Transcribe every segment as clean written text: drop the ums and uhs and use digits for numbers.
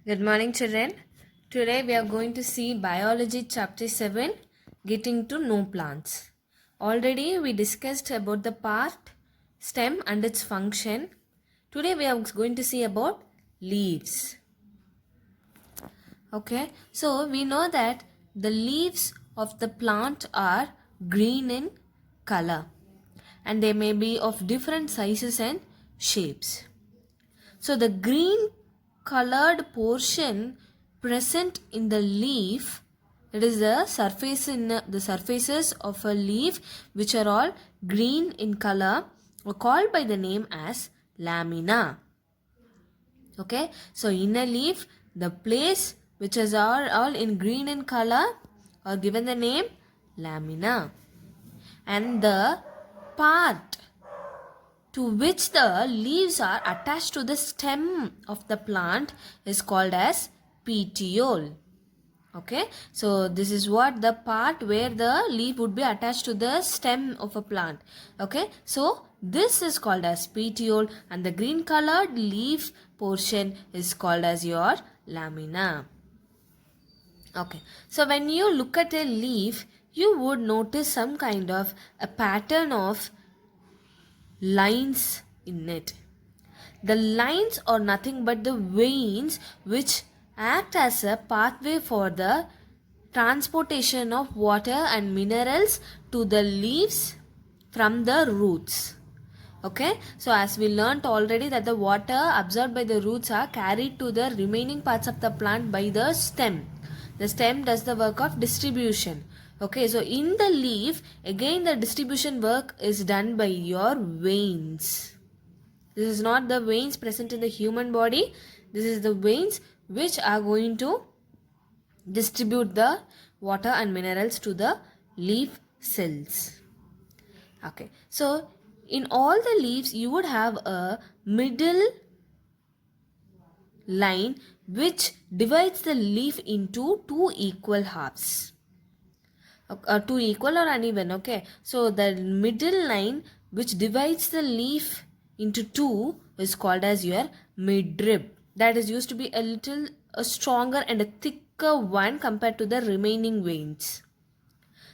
Good morning, children. Today we are going to see Biology Chapter 7 Getting to Know Plants. Already we discussed about the part, stem and its function. Today we are going to see about leaves. Okay, so we know that the leaves of the plant are green in color and they may be of different sizes and shapes. So the green colored portion present in the leaf, it is the surfaces of a leaf which are all green in color, are called by the name as lamina. Okay, so in a leaf, the place which is all in green in color are given the name lamina, and the part to which the leaves are attached to the stem of the plant is called as petiole. Okay, so this is what the part where the leaf would be attached to the stem of a plant. Okay, so this is called as petiole, and the green colored leaf portion is called as your lamina. Okay, so when you look at a leaf, you would notice some kind of a pattern of lines in it. The lines are nothing but the veins which act as a pathway for the transportation of water and minerals to the leaves from the roots. Okay, so as we learnt already that the water absorbed by the roots are carried to the remaining parts of the plant by the stem. The stem does the work of distribution. Okay, so in the leaf, again the distribution work is done by your veins. This is not the veins present in the human body. This is the veins which are going to distribute the water and minerals to the leaf cells. Okay, so in all the leaves you would have a middle line which divides the leaf into two equal halves. Two equal or uneven. Okay, so the middle line which divides the leaf into two is called as your midrib. That is used to be a little stronger and a thicker one compared to the remaining veins,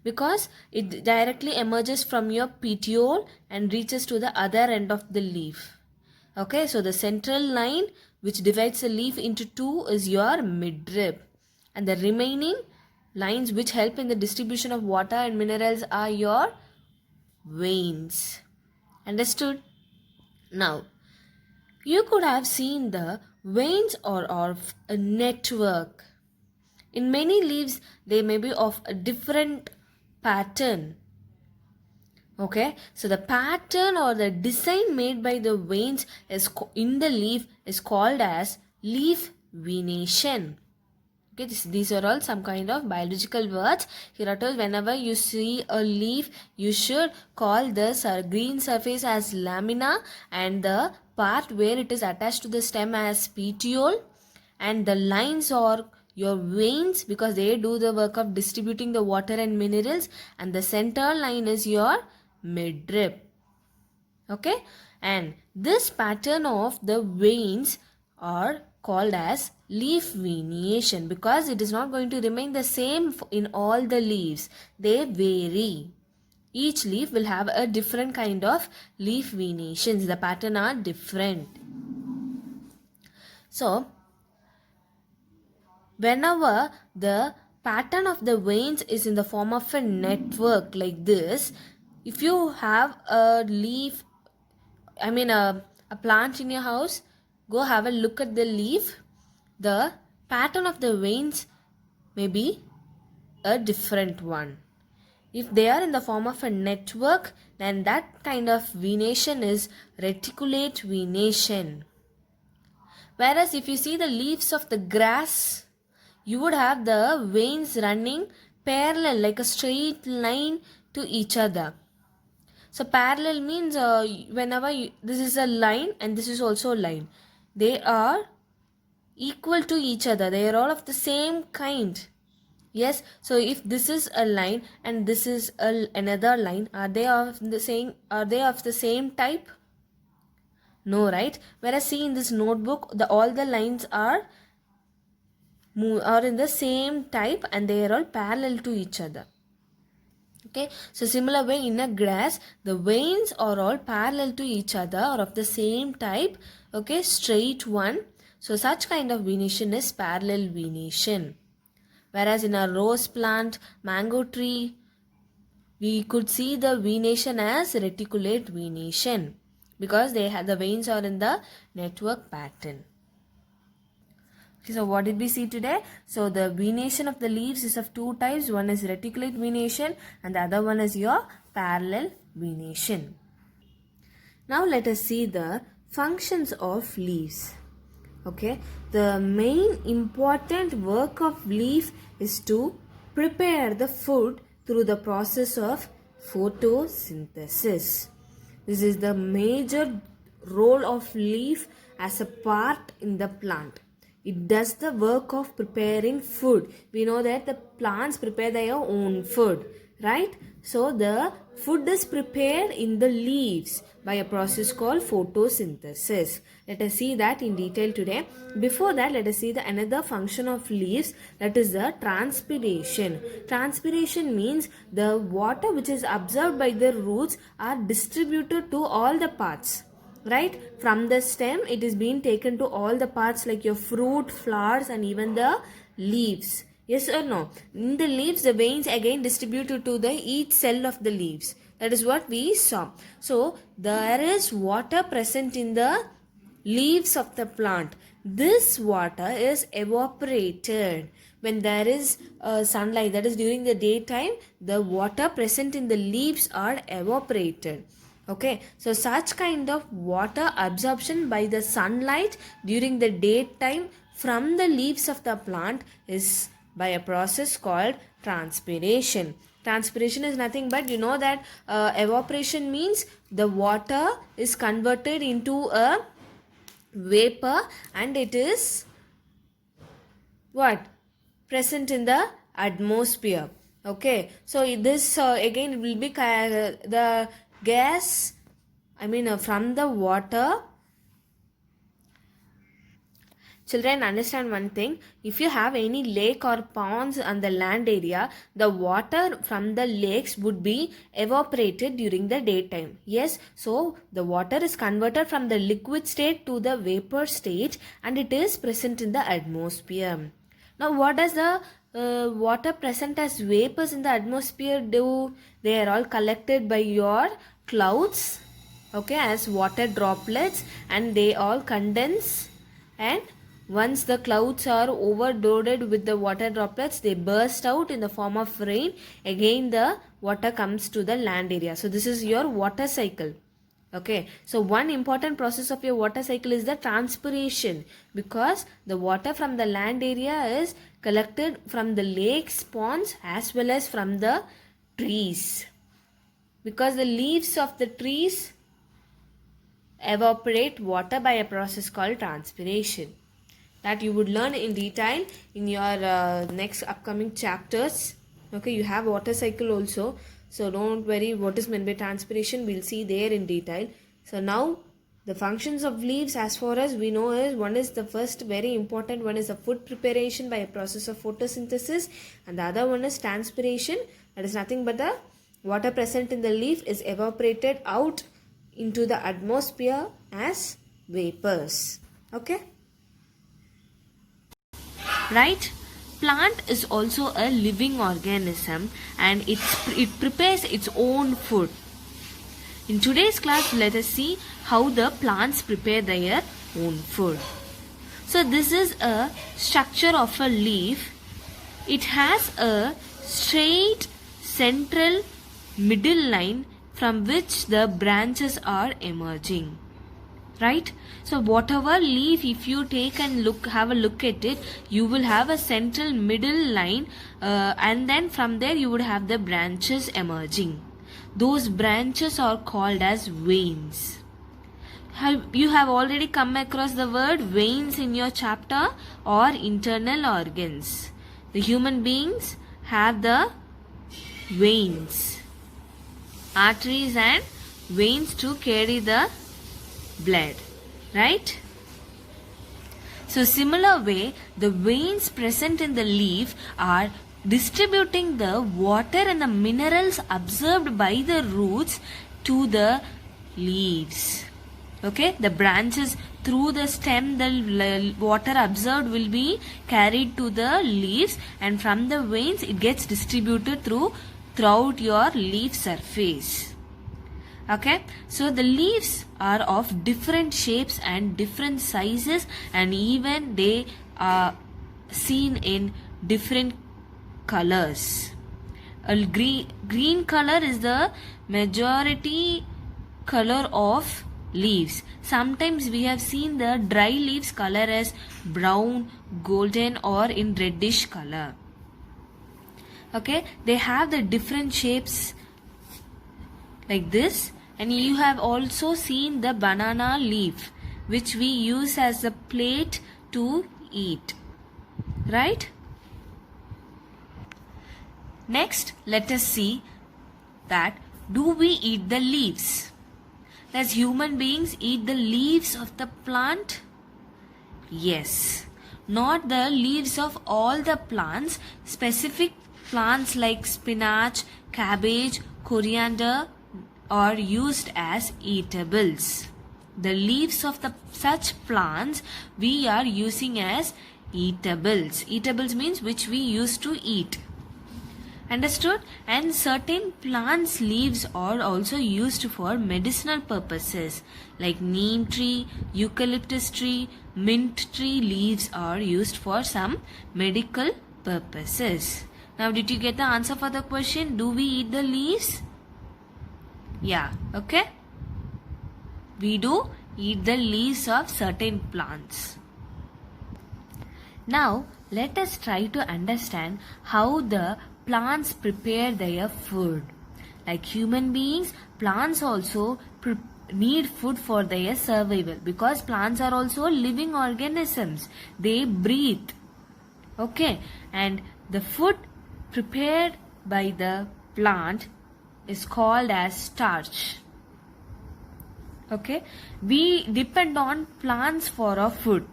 because it directly emerges from your petiole and reaches to the other end of the leaf. Okay, so the central line which divides the leaf into two is your midrib, and the remaining lines which help in the distribution of water and minerals are your veins. Understood? Now, you could have seen the veins are of a network. In many leaves, they may be of a different pattern. Okay, so the pattern or the design made by the veins is in the leaf is called as leaf venation. Okay, these are all some kind of biological words. Here are told whenever you see a leaf, you should call the green surface as lamina and the part where it is attached to the stem as petiole, and the lines are your veins because they do the work of distributing the water and minerals, and the center line is your midrib. Okay, and this pattern of the veins are called as leaf venation because it is not going to remain the same in all the leaves. They vary. Each leaf will have a different kind of leaf venations. The pattern are different. So whenever the pattern of the veins is in the form of a network like this, if you have a leaf, a plant in your house, go have a look at the leaf. The pattern of the veins may be a different one. If they are in the form of a network, then that kind of venation is reticulate venation. Whereas if you see the leaves of the grass, you would have the veins running parallel like a straight line to each other. So parallel means this is a line and this is also a line. They are equal to each other. They are all of the same kind. Yes. So if this is a line and this is another line, are they of the same? Are they of the same type? No, right? Whereas see in this notebook, all the lines are are in the same type and they are all parallel to each other. Okay, so similar way in a grass, the veins are all parallel to each other or of the same type, okay, straight one. So such kind of venation is parallel venation. Whereas in a rose plant, mango tree, we could see the venation as reticulate venation because they have the veins are in the network pattern. Okay, so what did we see today? So the venation of the leaves is of two types. One is reticulate venation and the other one is your parallel venation. Now let us see the functions of leaves. Okay, the main important work of leaf is to prepare the food through the process of photosynthesis. This is the major role of leaf as a part in the plant. It does the work of preparing food. We know that the plants prepare their own food, right? So the food is prepared in the leaves by a process called photosynthesis. Let us see that in detail today. Before that, let us see the another function of leaves, that is the transpiration. Transpiration means the water which is absorbed by the roots are distributed to all the parts. Right, from the stem it is being taken to all the parts like your fruit, flowers and even the leaves. Yes or no? In the leaves the veins again distributed to the each cell of the leaves. That is what we saw. So there is water present in the leaves of the plant. This water is evaporated when there is sunlight, that is during the daytime. The water present in the leaves are evaporated. Okay, so such kind of water absorption by the sunlight during the daytime from the leaves of the plant is by a process called transpiration. Transpiration is nothing but, you know that evaporation means the water is converted into a vapor and it is what? Present in the atmosphere. Okay, so this again will be the gas, from the water. Children, understand one thing. If you have any lake or ponds on the land area, the water from the lakes would be evaporated during the daytime. Yes, so the water is converted from the liquid state to the vapor state and it is present in the atmosphere. Now, what does the water present as vapors in the atmosphere do? They are all collected by your clouds, okay, as water droplets, and they all condense, and once the clouds are overloaded with the water droplets, they burst out in the form of rain. Again the water comes to the land area. So this is your water cycle. Okay, so one important process of your water cycle is the transpiration, because the water from the land area is collected from the lakes, ponds as well as from the trees, because the leaves of the trees evaporate water by a process called transpiration, that you would learn in detail in your next upcoming chapters. Okay, you have water cycle also, so don't worry what is meant by transpiration, we'll see there in detail. So now the functions of leaves as far as we know is, one is the first very important one is the food preparation by a process of photosynthesis, and the other one is transpiration. That is nothing but the water present in the leaf is evaporated out into the atmosphere as vapors. Okay, right? Plant is also a living organism and it prepares its own food. In today's class, let us see how the plants prepare their own food. So this is a structure of a leaf. It has a straight central middle line from which the branches are emerging. Right? So whatever leaf, if you take and have a look at it, you will have a central middle line and then from there you would have the branches emerging. Those branches are called as veins. You have already come across the word veins in your chapter, or internal organs. The human beings have the veins, arteries and veins to carry the blood, right? So similar way, the veins present in the leaf are distributing the water and the minerals absorbed by the roots to the leaves. Okay, the branches through the stem, the water absorbed will be carried to the leaves, and from the veins it gets distributed throughout your leaf surface. Okay, so the leaves are of different shapes and different sizes, and even they are seen in different colors. A green color is the majority color of leaves. Sometimes we have seen the dry leaves color as brown, golden, or in reddish color. Okay, they have the different shapes like this. And you have also seen the banana leaf, which we use as a plate to eat, right? Next, let us see that do we eat the leaves? Does human beings eat the leaves of the plant? Yes. Not the leaves of all the plants. Specific plants like spinach, cabbage, coriander are used as eatables. The leaves of such plants we are using as eatables. Eatables means which we use to eat. Understood? And certain plants' leaves are also used for medicinal purposes, like neem tree, eucalyptus tree, mint tree leaves are used for some medical purposes. Now, did you get the answer for the question? Do we eat the leaves? Yeah, okay. We do eat the leaves of certain plants. Now, let us try to understand how the plants prepare their food. Like human beings, plants also need food for their survival, because plants are also living organisms. They breathe. Okay, and the food prepared by the plant is called as starch. Okay, we depend on plants for our food,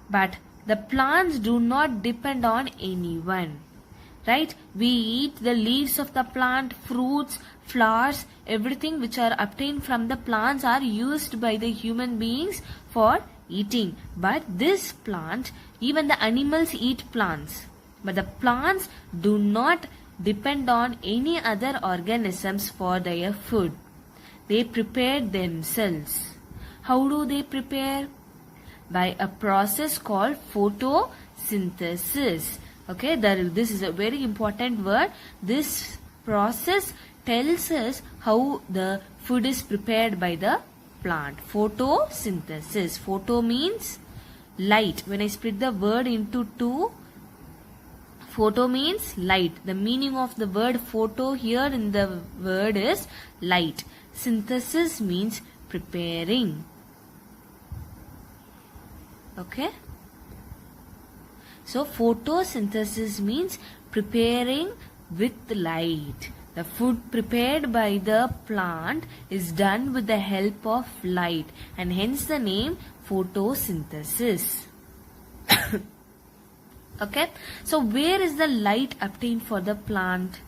but the plants do not depend on anyone. Right? We eat the leaves of the plant, fruits, flowers, everything which are obtained from the plants are used by the human beings for eating. But this plant, even the animals eat plants. But the plants do not depend on any other organisms for their food. They prepare themselves. How do they prepare? By a process called photosynthesis. Okay, this is a very important word. This process tells us how the food is prepared by the plant. Photosynthesis. Photo means light. When I split the word into two, photo means light. The meaning of the word photo here in the word is light. Synthesis means preparing. Okay. So photosynthesis means preparing with light. The food prepared by the plant is done with the help of light, and hence the name photosynthesis. Okay. So where is the light obtained for the plant?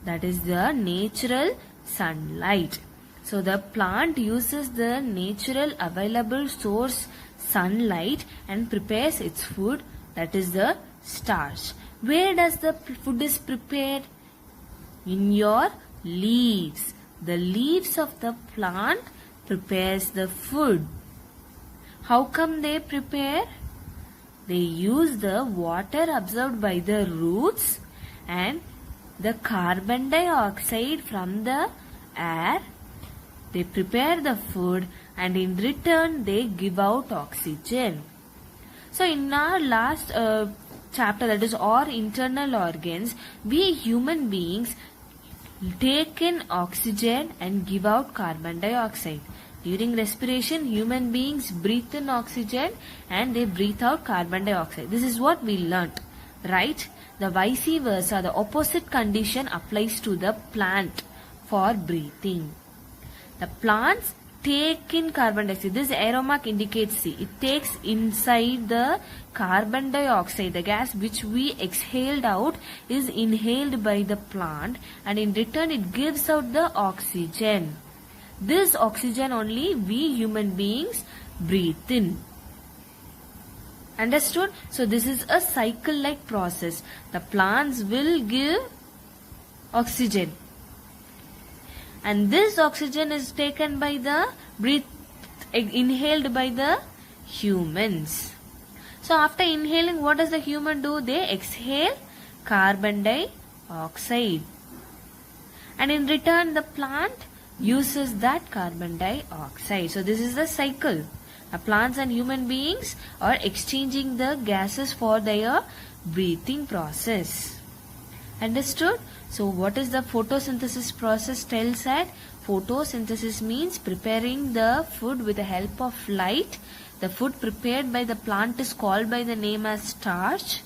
That is the natural sunlight. So the plant uses the natural available source sunlight and prepares its food, that is the starch. Where does the food is prepared? In your leaves. The leaves of the plant prepares the food. How come they prepare? They use the water absorbed by the roots and the carbon dioxide from the air. They prepare the food, and in return they give out oxygen. So in our last chapter, that is our internal organs, we human beings take in oxygen and give out carbon dioxide. During respiration, human beings breathe in oxygen and they breathe out carbon dioxide. This is what we learnt, right? The vice versa, the opposite condition applies to the plant for breathing. The plants take in carbon dioxide. This arrow mark indicates, see, it takes inside the carbon dioxide. The gas which we exhaled out is inhaled by the plant, and in return it gives out the oxygen. This oxygen only we human beings breathe in. Understood? So this is a cycle like process. The plants will give oxygen, and this oxygen is taken by the inhaled by the humans. So after inhaling, what does the human do? They exhale carbon dioxide, and in return the plant uses that carbon dioxide. So this is the cycle. Plants and human beings are exchanging the gases for their breathing process. Understood? So what is the photosynthesis process? Tells that photosynthesis means preparing the food with the help of light. The food prepared by the plant is called by the name as starch.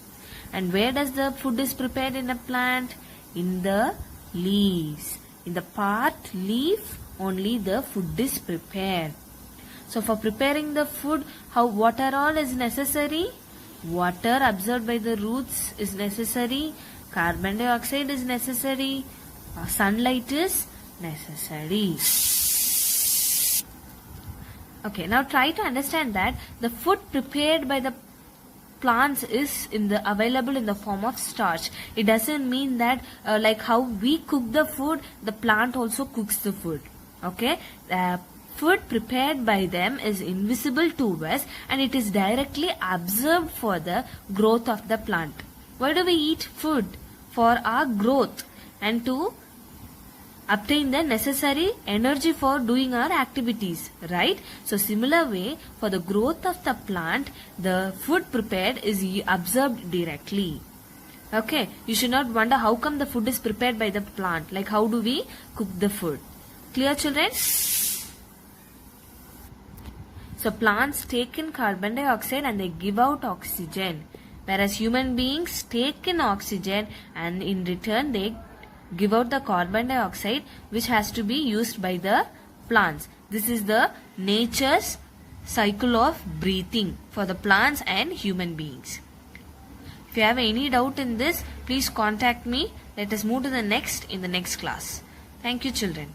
And where does the food is prepared in a plant? In the leaves. In the part leaf only the food is prepared. So for preparing the food, what are all is necessary? Water absorbed by the roots is necessary. Carbon dioxide is necessary. Sunlight is necessary. Okay, now try to understand that the food prepared by the plants is available in the form of starch. It doesn't mean that like how we cook the food, the plant also cooks the food. Okay, food prepared by them is invisible to us, and it is directly absorbed for the growth of the plant. Why do we eat food? For our growth and to obtain the necessary energy for doing our activities, right? So similar way, for the growth of the plant, the food prepared is absorbed directly. Okay, you should not wonder how come the food is prepared by the plant, like how do we cook the food. Clear, children? So plants take in carbon dioxide and they give out oxygen, whereas human beings take in oxygen and in return they give out the carbon dioxide, which has to be used by the plants. This is the nature's cycle of breathing for the plants and human beings. If you have any doubt in this, please contact me. Let us move to the next in the next class. Thank you, children.